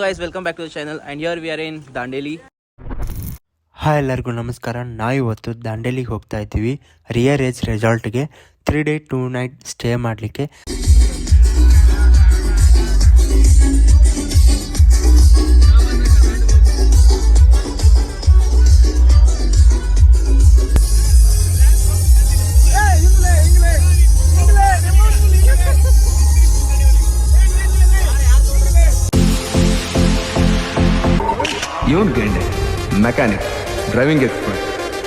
guys, welcome back to the channel and here we are in Dandeli. Hi ಎಲ್ಲರಿಗೂ ನಮಸ್ಕಾರ. ನಾವು ಇವತ್ತು ದಾಂಡೇಲಿಗೆ ಹೋಗ್ತಾ ಇದ್ದೀವಿ ರಿಯರ್ ಏಜ್ ರೆಸಾರ್ಟ್ಗೆ 3 ಡೇ 2 ನೈಟ್ ಸ್ಟೇ ಮಾಡಲಿಕ್ಕೆ. ಇವನ್ ಗೆಂಡೆ ಮೆಕ್ಯಾನಿಕ್, ಡ್ರೈವಿಂಗ್ ಎಕ್ಸ್ಪರ್ಟ್,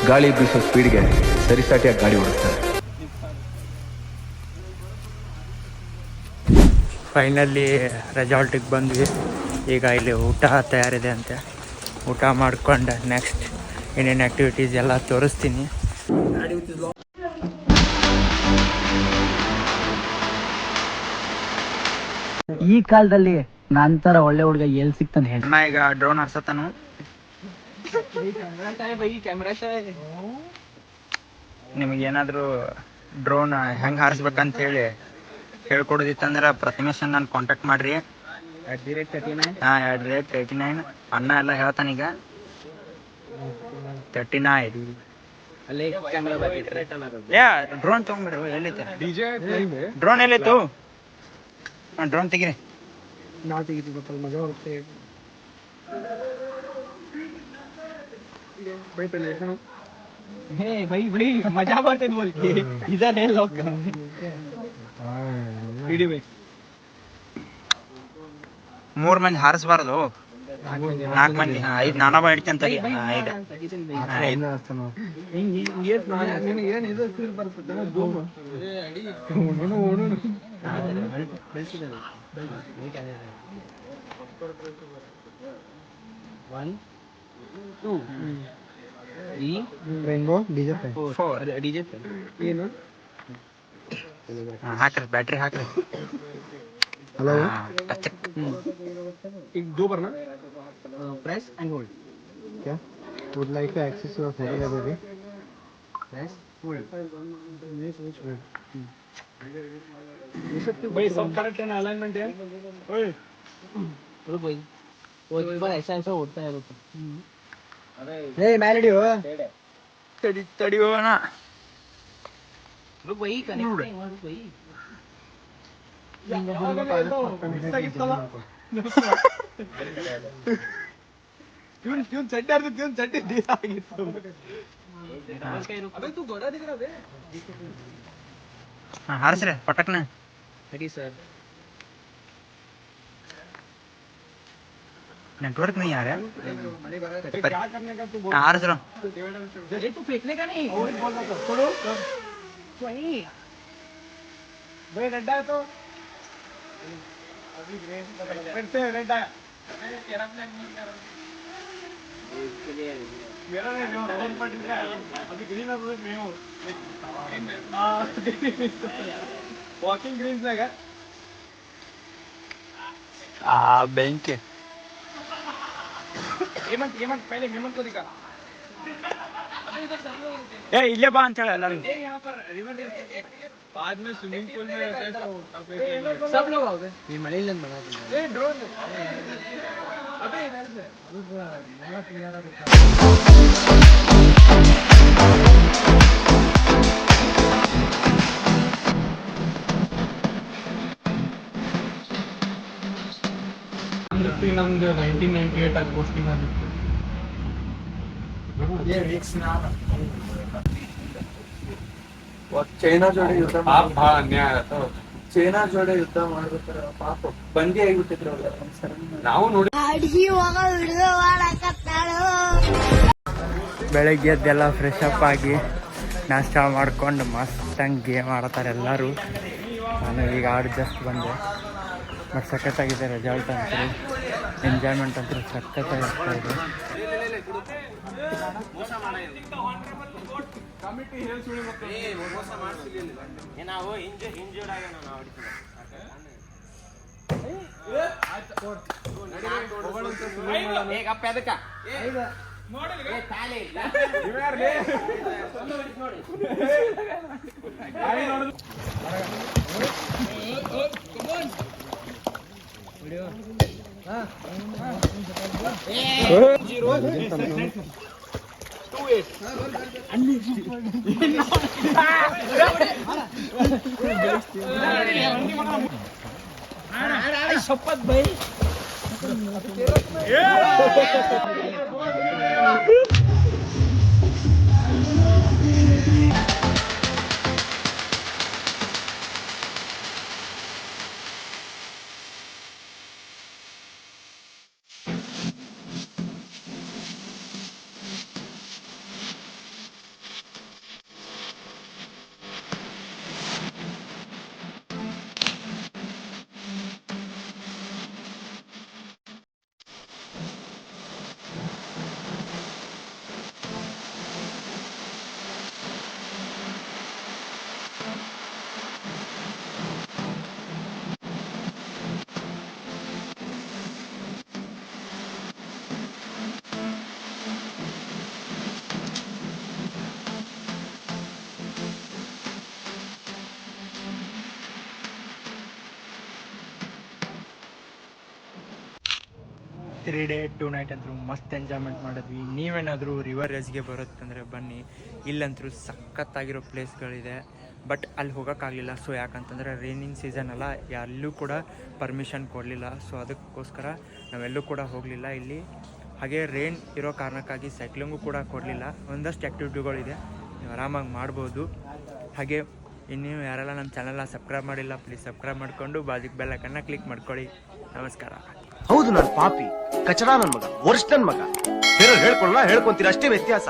ಗಾಳಿ ಬೀಸೋ ಸ್ಪೀಡ್ಗೆ ಸರಿಸಾಟಿಯಾಗಿ ಗಾಡಿ ಓಡಿಸ್ತಾರೆ. ಫೈನಲಿ ರೆಸಾರ್ಟಿಗೆ ಬಂದ್ವಿ. ಈಗ ಇಲ್ಲಿ ಊಟ ತಯಾರಿದೆ ಅಂತೆ. ಊಟ ಮಾಡ್ಕೊಂಡು ನೆಕ್ಸ್ಟ್ ಏನೇನು ಆ್ಯಕ್ಟಿವಿಟೀಸ್ ಎಲ್ಲ ತೋರಿಸ್ತೀನಿ. ಈ ಕಾಲದಲ್ಲಿ ನಂತರ ಒಳ್ಳೆ ಹುಡುಗ ಎಲ್ಲಿ ಸಿಗ್ತಾನೆ ಹೇಳಿ. ಈಗ ಡ್ರೋನ್ ಹರ್ಸತಾನು. ನಿಮಗೇನಾದರೂ ಡ್ರೋನ್ ಹೆಂಗೆ ಹಾರಿಸ್ಬೇಕಂತ ಹೇಳಿ ಹೇಳ್ಕೊಡೋದಿತ್ತಂದ್ರೆ ಪ್ರತಿಮೇಶ್ ನಾನು ಕಾಂಟ್ಯಾಕ್ಟ್ ಮಾಡಿರಿ. @39 ಅಣ್ಣ ಎಲ್ಲ ಹೇಳ್ತಾನೀಗ. 39 ಡ್ರೋನ್ ತೊಗೊಂಡ್ಬಿಡ್ರಿ. ಎಲ್ಲೈತೆ ಡ್ರೋನ್? ಎಲ್ಲೈತು ಡ್ರೋನ್ ತೆಗಿರಿ. ಮಜಾ ಬರ್ತೈತೆ ಬೋಲ್ಕಿ ಇದನ್ನೇ ಲೋಕ ಹಿಡಿ ಬೈ. 3 ಮಂದಿ ಹಾರಿಸ್ಬಾರ್ದು, 4 ಮಂದಿ. 5 ನಾನಾ ಹಿಡ್ಕಂತ 5 ಹಾಕ್ರಿ, ಬ್ಯಾಟ್ರಿ ಹಾಕ್ರಿ. ಹಲೋ एक दो बार ना प्रेस एंड होल्ड. क्या would like to access your photo library. Press hold. भाई सब करेक्ट है ना, अलाइनमेंट है. ओए रुक भाई, वो एक बार ऐसा ऐसा होता है. रुक ए मैलडी हो ತಡಿ ಹೋಗೋಣ. रुक भाई कनेक्ट रुक भाई. ट्यून सेट कर दे. ट्यून सेट दे ಆಗಿತ್ತು. अबे तू घोड़ा दिख रहा है. ಹಾರಿಸ್ರಿ ಪಟಕ್ನ. Ready sir. नेटवर्क नहीं आ रहा है. क्या करने का तू बोल. हारिस रहा. ये तू फेंकने का नहीं और बोल रहा था. छोड़ो वही भाई. रेड है तो अभी ग्रे फिर से रेड है. तेरा प्लान नहीं कर रहा. मेरा नहीं जो रोड पर दिखा है अभी ग्रीन है तो मैं हूं. हां वॉकिंग ग्रीन लगा. बैंक हेमंत पहले हेमंत को दिखा. ಏ ಇಲ್ಲೇ ಬಾ ಅಂತ ಹೇಳ ಎಲ್ಲರೂ. यहाँ पर रिवर बाद में स्विमिंग पूल में रहते हैं तो सब लोग आओगे. ये मलेशियन बना दिया. ये ड्रोन अबे इधर से नया किनारा दिखा. ನಮ್ದು 1998 ಆಗಿ ಪೋಸ್ಟಿಂಗ್ ಆಗಿತ್ತು. ये रिक्स ना ಚೈನಾ ಜೋಡಿ ಯುದ್ಧ ಬಹಳ ಅನ್ಯಾಯ ಆಯ್ತು. ಚೈನಾ ಜೋಡಿ ಯುದ್ಧ ಮಾಡ್ಬೇಕಾರೆ ಪಾಪ ಬಂದಿ ಆಗಿಬಿಟ್ಟಿದ್ರು ಅವ್ರು. ನಾವು ನೋಡಿ ಬೆಳಗ್ಗೆ ಎದ್ದೆಲ್ಲ ಫ್ರೆಶ್ ಅಪ್ ಆಗಿ ನಾಷ್ಟ ಮಾಡ್ಕೊಂಡು ಮಸ್ತಂಗೆ ಗೇಮ್ ಆಡ್ತಾರೆ ಎಲ್ಲರೂ. ನಾನು ಈಗ ಜಸ್ಟ್ ಬಂದೆ. ಬಟ್ ಸಖತ್ತಾಗಿದೆ ರೆಸಾರ್ಟ್ ಅಂತೂ. ಎಂಜಾಯ್ಮೆಂಟ್ ಅಂತೂ ಸಖತ್ತಾಗಿ ಆಗ್ತಾ ಇದೆ. 3 ಡೇ 2 ನೈಟ್ ಅಂತೂ ಮಸ್ತ್ ಎಂಜಾಯ್ಮೆಂಟ್ ಮಾಡಿದ್ವಿ. ನೀವೇನಾದರೂ ರಿವರ್ ರೇಸ್ಗೆ ಬರುತ್ತಂದರೆ ಬನ್ನಿ, ಇಲ್ಲಂತೂ ಸಖತ್ತಾಗಿರೋ ಪ್ಲೇಸ್ಗಳಿದೆ. ಬಟ್ ಅಲ್ಲಿ ಹೋಗೋಕ್ಕಾಗಲಿಲ್ಲ. ಸೊ ಯಾಕಂತಂದರೆ ರೈನಿಂಗ್ ಸೀಸನ್ ಅಲ್ಲ, ಎಲ್ಲೂ ಕೂಡ ಪರ್ಮಿಷನ್ ಕೊಡಲಿಲ್ಲ. ಸೊ ಅದಕ್ಕೋಸ್ಕರ ನಾವೆಲ್ಲೂ ಕೂಡ ಹೋಗಲಿಲ್ಲ ಇಲ್ಲಿ. ಹಾಗೆ ರೈನ್ ಇರೋ ಕಾರಣಕ್ಕಾಗಿ ಸೈಕ್ಲಿಂಗು ಕೂಡ ಕೊಡಲಿಲ್ಲ. ಒಂದಷ್ಟು ಆ್ಯಕ್ಟಿವಿಟಿಗಳಿದೆ, ನೀವು ಆರಾಮಾಗಿ ಮಾಡ್ಬೋದು. ಹಾಗೆ ಇನ್ನೂ ಯಾರೆಲ್ಲ ನಮ್ಮ ಚಾನಲ್ನ ಸಬ್ಸ್ಕ್ರೈಬ್ ಮಾಡಿಲ್ಲ, ಪ್ಲೀಸ್ ಸಬ್ಸ್ಕ್ರೈಬ್ ಮಾಡಿಕೊಂಡು ಬಾಜುಗೆ ಬೆಲ್ ಐಕನ್ನ ಕ್ಲಿಕ್ ಮಾಡ್ಕೊಳ್ಳಿ. ನಮಸ್ಕಾರ. ಹೌದು, ನಾನು ಪಾಪಿ, ಕಚಡ ನನ್ ಮಗ, ವರ್ಷ ನನ್ ಮಗ. ಬೇರೆ ಹೇಳ್ಕೊಳ್ಳ ಹೇಳ್ಕೊಂತೀರ, ಅಷ್ಟೇ ವ್ಯತ್ಯಾಸ.